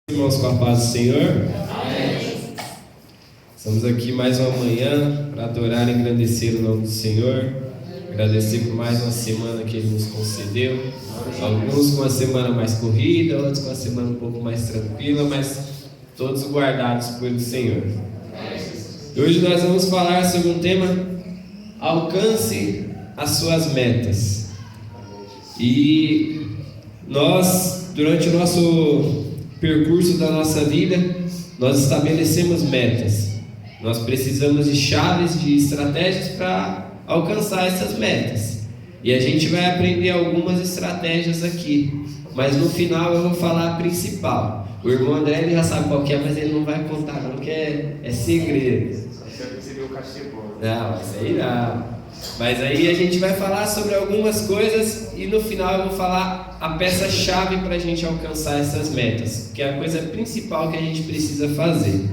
Irmãos, com a paz do Senhor. Amém. Estamos aqui mais uma manhã para adorar e engrandecer o nome do Senhor. Agradecer por mais uma semana que Ele nos concedeu. Alguns com uma semana mais corrida, outros com uma semana um pouco mais tranquila, mas todos guardados pelo Senhor. Hoje nós vamos falar sobre um tema: alcance as suas metas. E nós, durante o nosso percurso da nossa vida, nós estabelecemos metas. Nós precisamos de chaves, de estratégias para alcançar essas metas. E a gente vai aprender algumas estratégias aqui, mas no final eu vou falar a principal. O irmão André ele já sabe qual que é, mas ele não vai contar não, que é segredo. Não, isso aí não. Mas aí a gente vai falar sobre algumas coisas e no final eu vou falar a peça-chave para a gente alcançar essas metas, que é a coisa principal que a gente precisa fazer.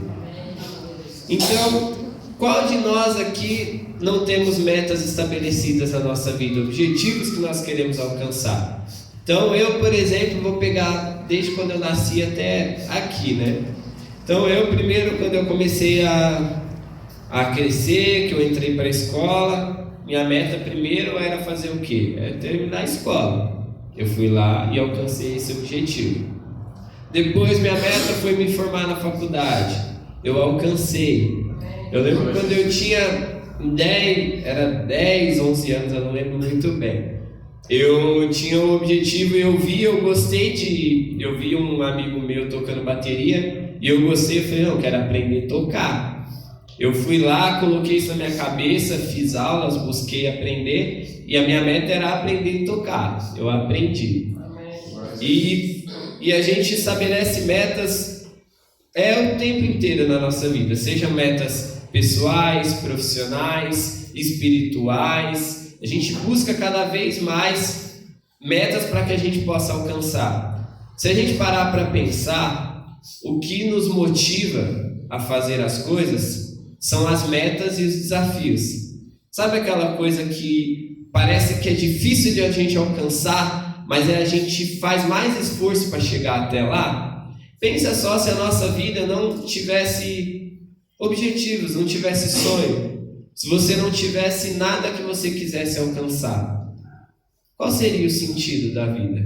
Então, qual de nós aqui não temos metas estabelecidas na nossa vida, objetivos que nós queremos alcançar? Então eu, por exemplo, vou pegar desde quando eu nasci até aqui, né? Então eu primeiro, quando eu comecei a crescer, que eu entrei para a escola, minha meta primeiro era fazer o quê? É terminar a escola. Eu fui lá e alcancei esse objetivo. Depois minha meta foi me formar na faculdade. Eu alcancei. Eu lembro quando eu tinha 10, 11 anos, eu não lembro muito bem. Eu tinha um objetivo, eu vi um amigo meu tocando bateria e eu gostei, eu falei, não, eu quero aprender a tocar. Eu fui lá, coloquei isso na minha cabeça, fiz aulas, busquei aprender e a minha meta era aprender a tocar. Eu aprendi. E a gente estabelece metas o tempo inteiro na nossa vida, sejam metas pessoais, profissionais, espirituais. A gente busca cada vez mais metas para que a gente possa alcançar. Se a gente parar para pensar, o que nos motiva a fazer as coisas são as metas e os desafios. Sabe aquela coisa que parece que é difícil de a gente alcançar, mas a gente faz mais esforço para chegar até lá? Pensa só se a nossa vida não tivesse objetivos, não tivesse sonho, se você não tivesse nada que você quisesse alcançar. Qual seria o sentido da vida?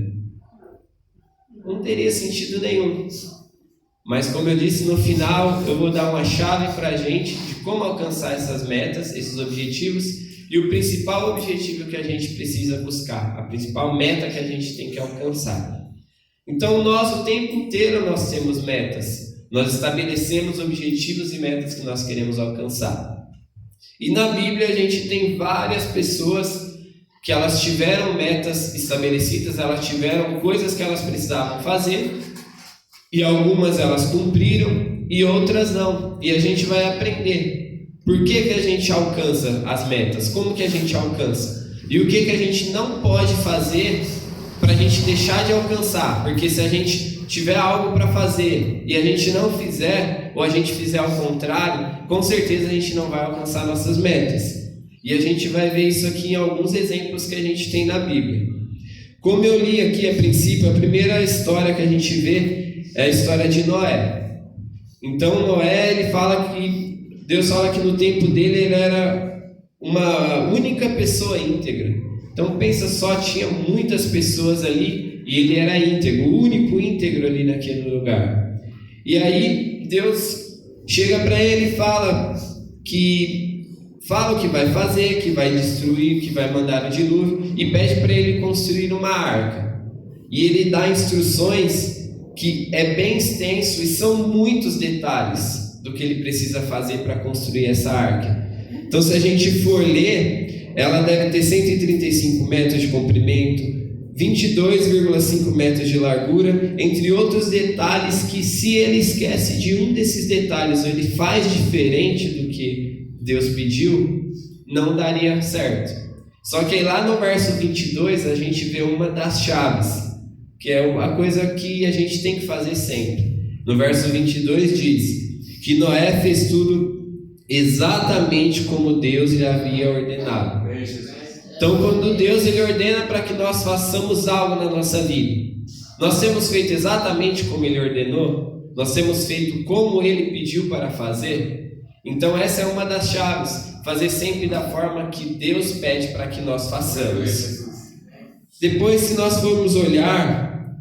Não teria sentido nenhum. Mas como eu disse, no final eu vou dar uma chave para a gente de como alcançar essas metas, esses objetivos e o principal objetivo que a gente precisa buscar, a principal meta que a gente tem que alcançar. Então nós o tempo inteiro nós temos metas, nós estabelecemos objetivos e metas que nós queremos alcançar. E na Bíblia a gente tem várias pessoas que elas tiveram metas estabelecidas, elas tiveram coisas que elas precisavam fazer, e algumas elas cumpriram e outras não. E a gente vai aprender por que a gente alcança as metas, como que a gente alcança e o que a gente não pode fazer para a gente deixar de alcançar. Porque se a gente tiver algo para fazer e a gente não fizer, ou a gente fizer ao contrário, com certeza a gente não vai alcançar nossas metas. E a gente vai ver isso aqui em alguns exemplos que a gente tem na Bíblia. Como eu li aqui a princípio, a primeira história que a gente vê é a história de Noé. Então Noé, Deus fala que no tempo dele ele era uma única pessoa íntegra. Então pensa só, tinha muitas pessoas ali e ele era íntegro, o único íntegro ali naquele lugar. E aí Deus chega para ele e fala o que vai fazer, que vai destruir, que vai mandar o dilúvio, e pede para ele construir uma arca. E ele dá instruções que é bem extenso e são muitos detalhes do que ele precisa fazer para construir essa arca. Então se a gente for ler, ela deve ter 135 metros de comprimento, 22,5 metros de largura, entre outros detalhes que, se ele esquece de um desses detalhes ou ele faz diferente do que Deus pediu, não daria certo. Só que aí lá no verso 22 a gente vê uma das chaves, que é a coisa que a gente tem que fazer sempre. No verso 22 diz que Noé fez tudo exatamente como Deus lhe havia ordenado. Então quando Deus ele ordena para que nós façamos algo na nossa vida, nós temos feito exatamente como Ele ordenou? Nós temos feito como Ele pediu para fazer? Então essa é uma das chaves, fazer sempre da forma que Deus pede para que nós façamos. Depois, se nós formos olhar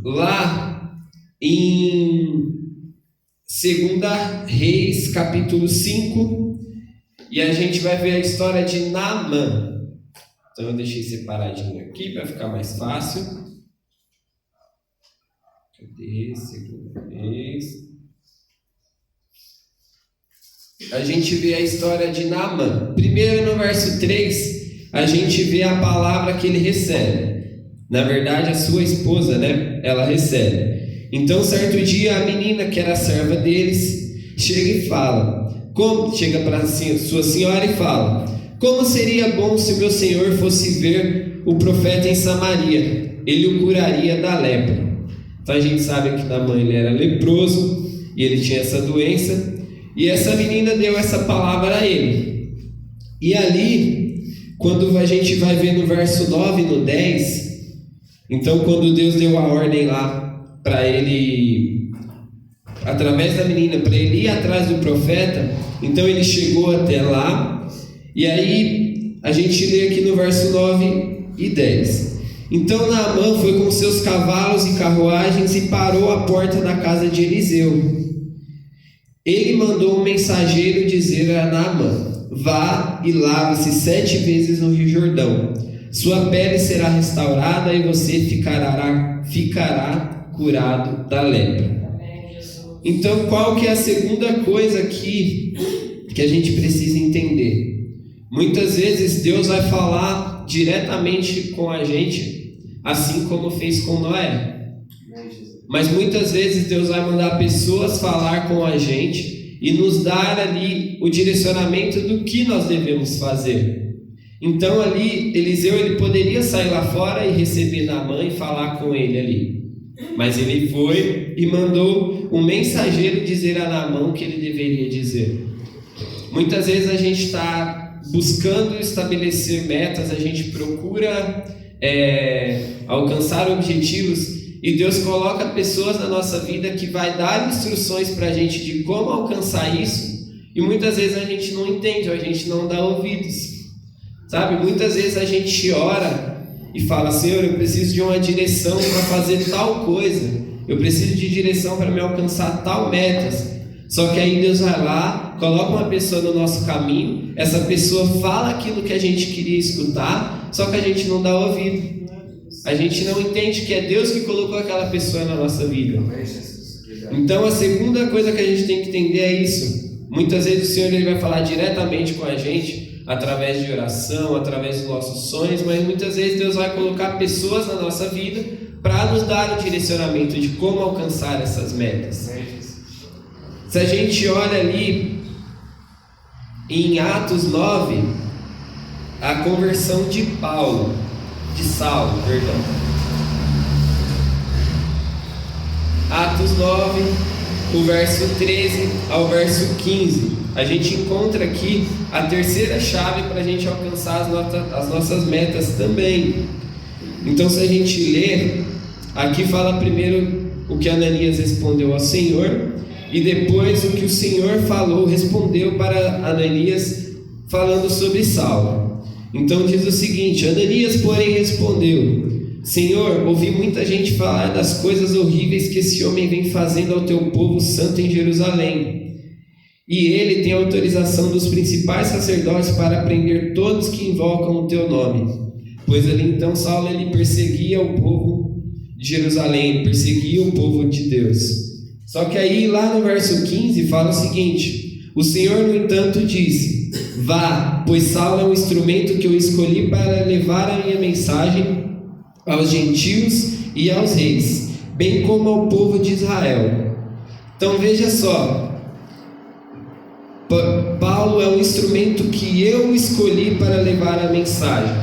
lá em 2 Reis, capítulo 5, e a gente vai ver a história de Naamã. Então eu deixei separadinho aqui para ficar mais fácil. Cadê? 2 Reis. A gente vê a história de Naamã. Primeiro, no verso 3, a gente vê a palavra que ele recebe. Na verdade, a sua esposa, né? Ela recebe. Então, certo dia, a menina, que era a serva deles, chega e fala. Chega para sua senhora e fala: como seria bom se o meu senhor fosse ver o profeta em Samaria? Ele o curaria da lepra. Então a gente sabe que Naamã ele era leproso e ele tinha essa doença. E essa menina deu essa palavra a ele. E ali, quando a gente vai ver no verso 9 e no 10, então quando Deus deu a ordem lá para ele, através da menina, para ele ir atrás do profeta, então ele chegou até lá. E aí a gente lê aqui no verso 9 e 10. Então Naamã foi com seus cavalos e carruagens e parou à porta da casa de Eliseu. Ele mandou um mensageiro dizer a Naamã: vá e lave-se 7 vezes no Rio Jordão. Sua pele será restaurada e você ficará curado da lepra. Então, qual que é a segunda coisa aqui que a gente precisa entender? Muitas vezes Deus vai falar diretamente com a gente, assim como fez com Noé. Mas muitas vezes Deus vai mandar pessoas falar com a gente e nos dar ali o direcionamento do que nós devemos fazer. Então ali, Eliseu ele poderia sair lá fora e receber Naamã e falar com ele ali. Mas ele foi e mandou um mensageiro dizer a Naamã o que ele deveria dizer. Muitas vezes a gente está buscando estabelecer metas, a gente procura alcançar objetivos, e Deus coloca pessoas na nossa vida que vai dar instruções para a gente de como alcançar isso, e muitas vezes a gente não entende, ou a gente não dá ouvidos, sabe? Muitas vezes a gente ora e fala: Senhor, eu preciso de uma direção para fazer tal coisa, eu preciso de direção para me alcançar tal metas. Só que aí Deus vai lá, coloca uma pessoa no nosso caminho, essa pessoa fala aquilo que a gente queria escutar, só que a gente não dá ouvido. A gente não entende que é Deus que colocou aquela pessoa na nossa vida. Então a segunda coisa que a gente tem que entender é isso. Muitas vezes o Senhor ele vai falar diretamente com a gente, através de oração, através dos nossos sonhos, mas muitas vezes Deus vai colocar pessoas na nossa vida para nos dar o direcionamento de como alcançar essas metas. Se a gente olha ali em Atos 9, a conversão de Saulo, perdão. Atos 9, o verso 13 ao verso 15. A gente encontra aqui a terceira chave para a gente alcançar as nossas metas também. Então, se a gente ler, aqui fala primeiro o que Ananias respondeu ao Senhor, e depois o que o Senhor respondeu para Ananias, falando sobre Saulo. Então diz o seguinte: Ananias, porém, respondeu: Senhor, ouvi muita gente falar das coisas horríveis que esse homem vem fazendo ao teu povo santo em Jerusalém. E ele tem autorização dos principais sacerdotes para prender todos que invocam o teu nome. Pois ali então Saulo ele perseguia o povo de Jerusalém, ele perseguia o povo de Deus. Só que aí lá no verso 15 fala o seguinte: o Senhor, no entanto, disse: vá, pois Saulo é um instrumento que eu escolhi para levar a minha mensagem aos gentios e aos reis, bem como ao povo de Israel. Então veja só, Paulo é um instrumento que eu escolhi para levar a mensagem.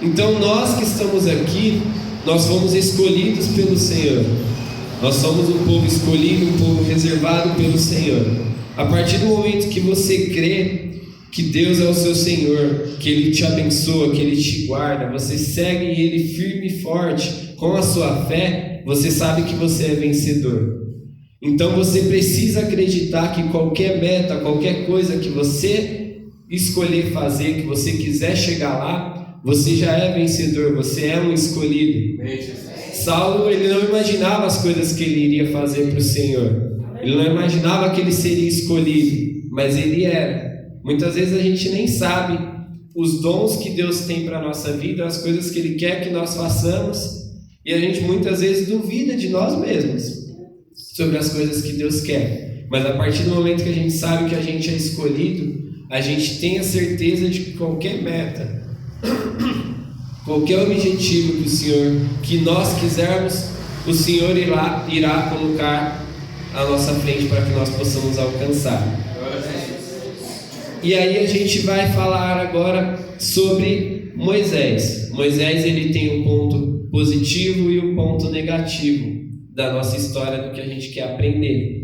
Então nós que estamos aqui, nós fomos escolhidos pelo Senhor. Nós somos um povo escolhido, um povo reservado pelo Senhor. A partir do momento que você crê que Deus é o seu Senhor, que Ele te abençoa, que Ele te guarda, você segue Ele firme e forte com a sua fé, você sabe que você é vencedor. Então você precisa acreditar que qualquer meta, qualquer coisa que você escolher fazer, que você quiser chegar lá, você já é vencedor, você é um escolhido. Saulo, ele não imaginava as coisas que ele iria fazer para o Senhor. Ele não imaginava que ele seria escolhido, mas ele era. Muitas vezes a gente nem sabe os dons que Deus tem para a nossa vida, as coisas que Ele quer que nós façamos, e a gente muitas vezes duvida de nós mesmos sobre as coisas que Deus quer. Mas a partir do momento que a gente sabe que a gente é escolhido, a gente tem a certeza de que qualquer meta, qualquer objetivo que nós quisermos, o Senhor irá colocar à nossa frente para que nós possamos alcançar. E aí a gente vai falar agora sobre Moisés. Moisés, ele tem um ponto positivo e um ponto negativo da nossa história, do que a gente quer aprender.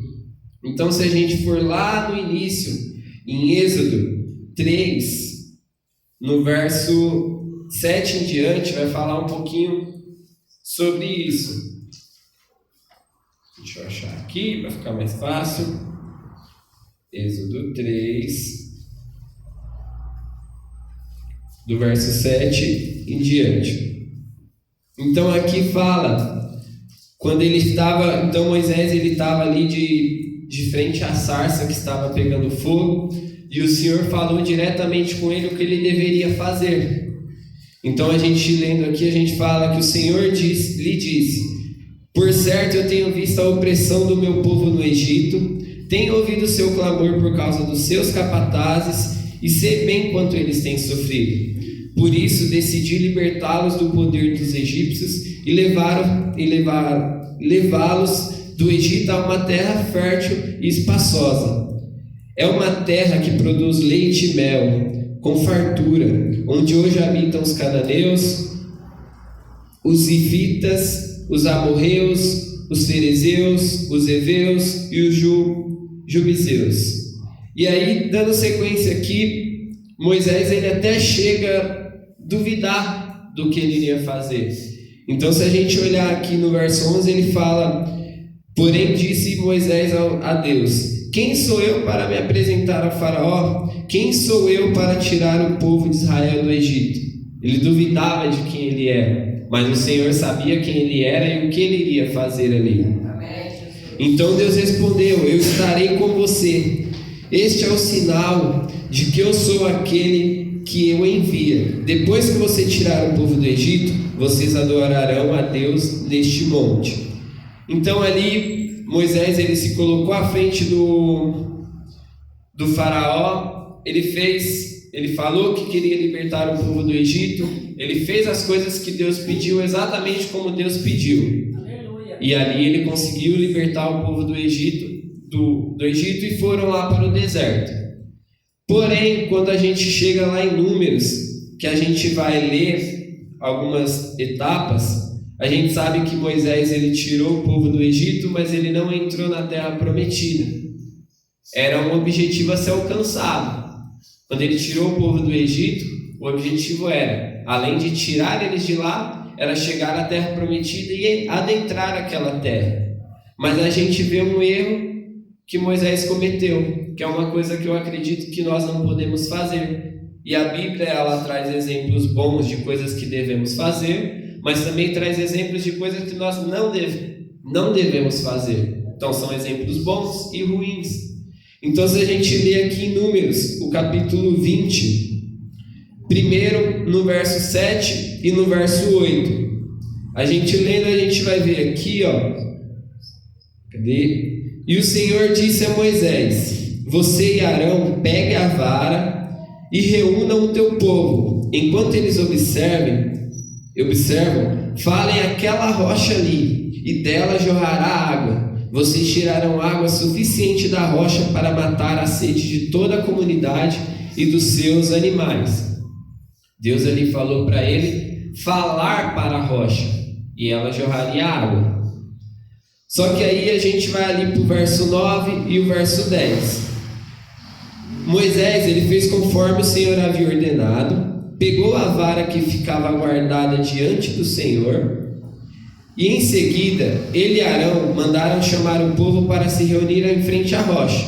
Então, se a gente for lá no início, em Êxodo 3, no verso 7 em diante, vai falar um pouquinho sobre isso. Deixa eu achar aqui para ficar mais fácil. Êxodo 3, do verso 7 em diante. Então aqui fala, quando ele estava, então Moisés ele estava ali de frente à sarça que estava pegando fogo, e o Senhor falou diretamente com ele o que ele deveria fazer. Então a gente lendo aqui, a gente fala que o Senhor lhe disse: por certo eu tenho visto a opressão do meu povo no Egito, tenho ouvido o seu clamor por causa dos seus capatazes, e sei bem quanto eles têm sofrido. Por isso decidi libertá-los do poder dos egípcios e levá-los do Egito a uma terra fértil e espaçosa. É uma terra que produz leite e mel, com fartura, onde hoje habitam os cananeus, os hivitas, os amorreus, os ferezeus, os heveus e os jubizeus. E aí, dando sequência aqui, Moisés ele até chega a duvidar do que ele iria fazer. Então, se a gente olhar aqui no verso 11, ele fala: porém disse Moisés a Deus: quem sou eu para me apresentar a Faraó? Quem sou eu para tirar o povo de Israel do Egito? Ele duvidava de quem ele era, mas o Senhor sabia quem ele era e o que ele iria fazer ali. Então Deus respondeu: eu estarei com você. Este é o sinal de que eu sou aquele que eu envia. Depois que você tirar o povo do Egito, vocês adorarão a Deus neste monte. Então ali Moisés ele se colocou à frente do faraó. Ele falou que queria libertar o povo do Egito. Ele fez as coisas que Deus pediu exatamente como Deus pediu. Aleluia. E ali ele conseguiu libertar o povo do Egito e foram lá para o deserto. Porém, quando a gente chega lá em Números, que a gente vai ler algumas etapas, a gente sabe que Moisés ele tirou o povo do Egito, mas ele não entrou na terra prometida. Era um objetivo a ser alcançado. Quando ele tirou o povo do Egito, o objetivo era, além de tirar eles de lá, era chegar à terra prometida e adentrar aquela terra. Mas a gente vê um erro que Moisés cometeu, que é uma coisa que eu acredito que nós não podemos fazer. E a Bíblia ela traz exemplos bons de coisas que devemos fazer, mas também traz exemplos de coisas que nós não devemos fazer. Então são exemplos bons e ruins. Então se a gente lê aqui em Números, o capítulo 20, primeiro no verso 7 e no verso 8, a gente lendo, a gente vai ver aqui, cadê? E o Senhor disse a Moisés: você e Arão peguem a vara e reúnam o teu povo. Enquanto eles observam, falem aquela rocha ali, e dela jorrará água. Vocês tirarão água suficiente da rocha para matar a sede de toda a comunidade e dos seus animais. Deus ali falou para ele falar para a rocha, e ela jorraria água. Só que aí a gente vai ali para o verso 9 e o verso 10. Moisés ele fez conforme o Senhor havia ordenado, pegou a vara que ficava guardada diante do Senhor, E em seguida, ele e Arão mandaram chamar o povo para se reunir em frente à rocha.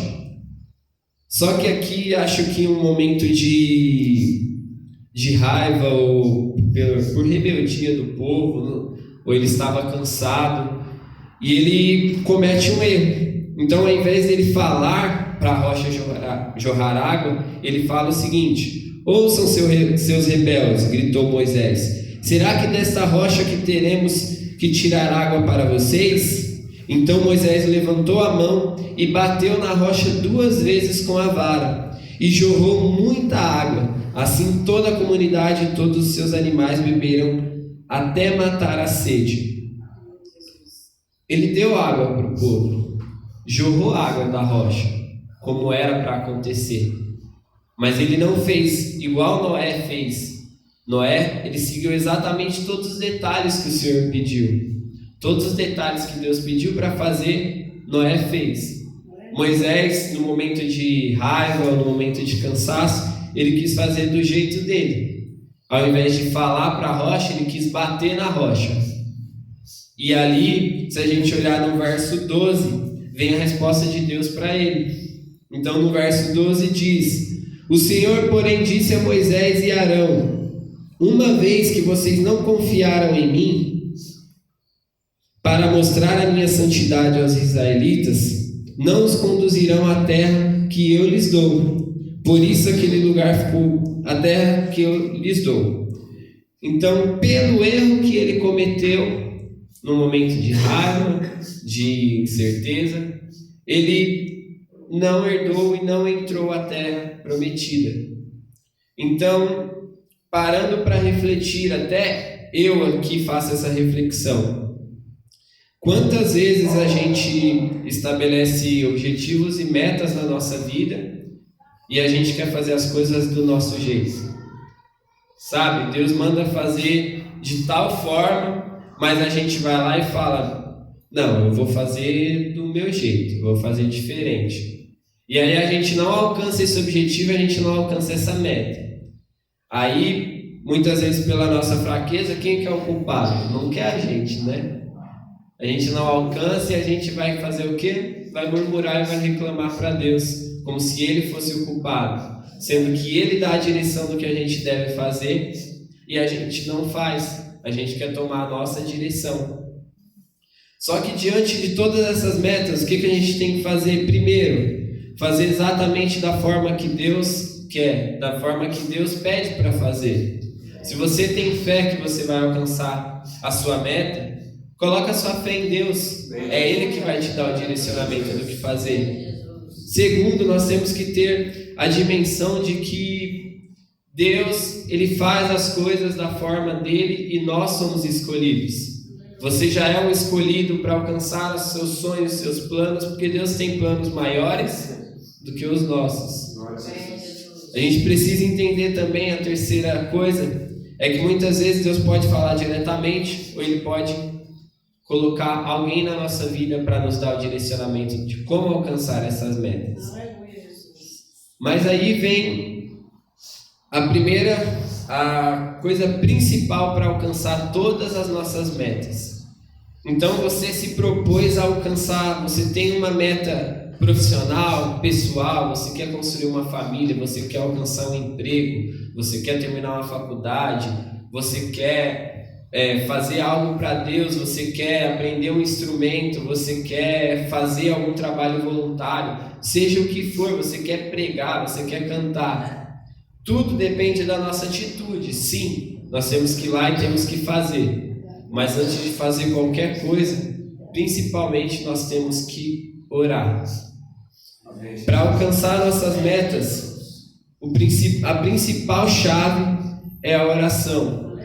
Só que aqui acho que um momento de raiva ou por rebeldia do povo, ou ele estava cansado, e ele comete um erro. Então, ao invés dele falar para a rocha jorrar água, ele fala o seguinte: ouçam seus rebeldes, gritou Moisés. Será que desta rocha que teremos que tirar água para vocês? Então Moisés levantou a mão e bateu na rocha 2 vezes com a vara, e jorrou muita água. Assim toda a comunidade e todos os seus animais beberam até matar a sede. Ele deu água para o povo, jorrou água da rocha, como era para acontecer. Mas ele não fez igual Noé fez. Noé, ele seguiu exatamente todos os detalhes que o Senhor pediu. Todos os detalhes que Deus pediu para fazer, Noé fez. Moisés, no momento de raiva, no momento de cansaço, ele quis fazer do jeito dele. Ao invés de falar para a rocha, ele quis bater na rocha. E ali, se a gente olhar no verso 12, vem a resposta de Deus para ele. Então no verso 12 diz: o Senhor, porém, disse a Moisés e Arão: uma vez que vocês não confiaram em mim, para mostrar a minha santidade aos israelitas, não os conduzirão à terra que eu lhes dou. Por isso aquele lugar ficou a terra que eu lhes dou. Então, pelo erro que ele cometeu, no momento de raiva, de incerteza, ele não herdou e não entrou à terra prometida. Então, parando para refletir, até eu aqui faço essa reflexão. Quantas vezes a gente estabelece objetivos e metas na nossa vida e a gente quer fazer as coisas do nosso jeito? Sabe, Deus manda fazer de tal forma, mas a gente vai lá e fala: não, eu vou fazer do meu jeito, eu vou fazer diferente. E aí a gente não alcança esse objetivo, a gente não alcança essa meta. Aí, muitas vezes pela nossa fraqueza, quem que é o culpado? Não quer a gente, né? A gente não alcança e a gente vai fazer o quê? Vai murmurar e vai reclamar para Deus, como se Ele fosse o culpado, sendo que Ele dá a direção do que a gente deve fazer e a gente não faz. A gente quer tomar a nossa direção. Só que diante de todas essas metas, o que a gente tem que fazer? Primeiro, fazer exatamente da forma que Deus quer, da forma que Deus pede para fazer. Se você tem fé que você vai alcançar a sua meta, coloca a sua fé em Deus. É Ele que vai te dar o direcionamento do que fazer. Segundo, nós temos que ter a dimensão de que Deus, Ele faz as coisas da forma dele e nós somos escolhidos. Você já é um escolhido para alcançar os seus sonhos, os seus planos, porque Deus tem planos maiores do que os nossos. A gente precisa entender também a terceira coisa, é que muitas vezes Deus pode falar diretamente, ou Ele pode colocar alguém na nossa vida para nos dar o direcionamento de como alcançar essas metas. Mas aí vem a coisa principal para alcançar todas as nossas metas. Então você se propôs a alcançar, você tem uma meta profissional, pessoal, você quer construir uma família, você quer alcançar um emprego, você quer terminar uma faculdade, você quer fazer algo para Deus, você quer aprender um instrumento, você quer fazer algum trabalho voluntário, seja o que for, você quer pregar, você quer cantar. Tudo depende da nossa atitude. Sim, nós temos que ir lá e temos que fazer. Mas antes de fazer qualquer coisa, principalmente nós temos que orar. Para alcançar nossas metas, a principal chave é a oração.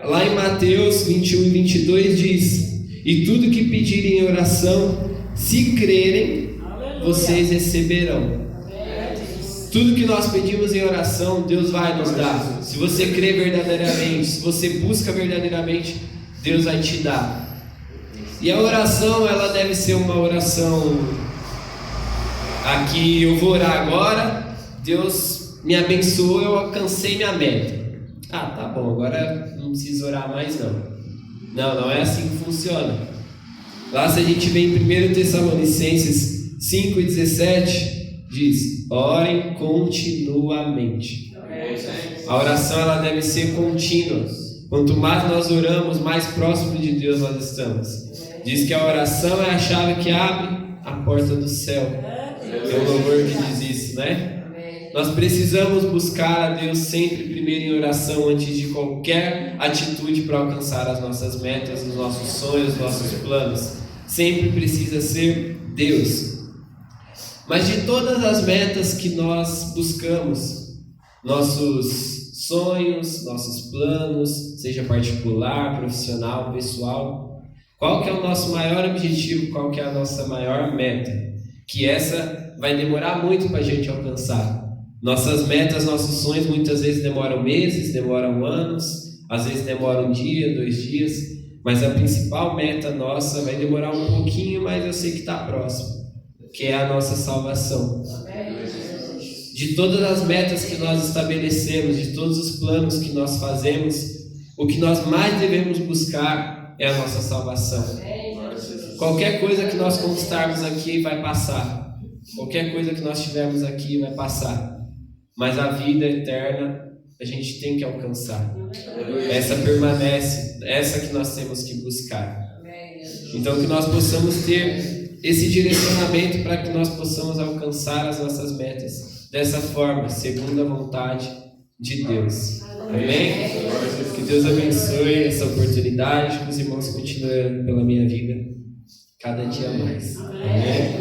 Lá em Mateus 21 e 22 diz: e tudo que pedirem em oração, se crerem, vocês receberão. Tudo que nós pedimos em oração, Deus vai nos dar. Se você crê verdadeiramente, se você busca verdadeiramente, Deus vai te dar. E a oração, ela deve ser uma oração: aqui eu vou orar agora, Deus me abençoou, eu alcancei minha meta. Ah, tá bom, agora não preciso orar mais não. Não é assim que funciona. Lá, se a gente vê em 1 Tessalonicenses 5,17, diz: orem continuamente. A oração ela deve ser contínua. Quanto mais nós oramos, mais próximo de Deus nós estamos. Diz que a oração é a chave que abre a porta do céu. É o louvor que diz isso, né? Nós precisamos buscar a Deus sempre primeiro em oração antes de qualquer atitude para alcançar as nossas metas, os nossos sonhos, os nossos planos. Sempre precisa ser Deus. Mas de todas as metas que nós buscamos, nossos sonhos, nossos planos, seja particular, profissional, pessoal, qual que é o nosso maior objetivo, qual que é a nossa maior meta? Que essa vai demorar muito para a gente alcançar. Nossas metas, nossos sonhos muitas vezes demoram meses, demoram anos, às vezes demoram um dia, 2 dias, mas a principal meta nossa vai demorar um pouquinho, mas eu sei que está próximo, que é a nossa salvação. De todas as metas que nós estabelecemos, de todos os planos que nós fazemos, o que nós mais devemos buscar é a nossa salvação. Qualquer coisa que nós conquistarmos aqui vai passar. Qualquer coisa que nós tivermos aqui vai passar. Mas a vida eterna a gente tem que alcançar. Essa permanece, essa que nós temos que buscar. Então que nós possamos ter esse direcionamento para que nós possamos alcançar as nossas metas dessa forma, segundo a vontade de Deus. Amém? Que Deus abençoe essa oportunidade, que os irmãos continuem pela minha vida cada dia mais. Amém?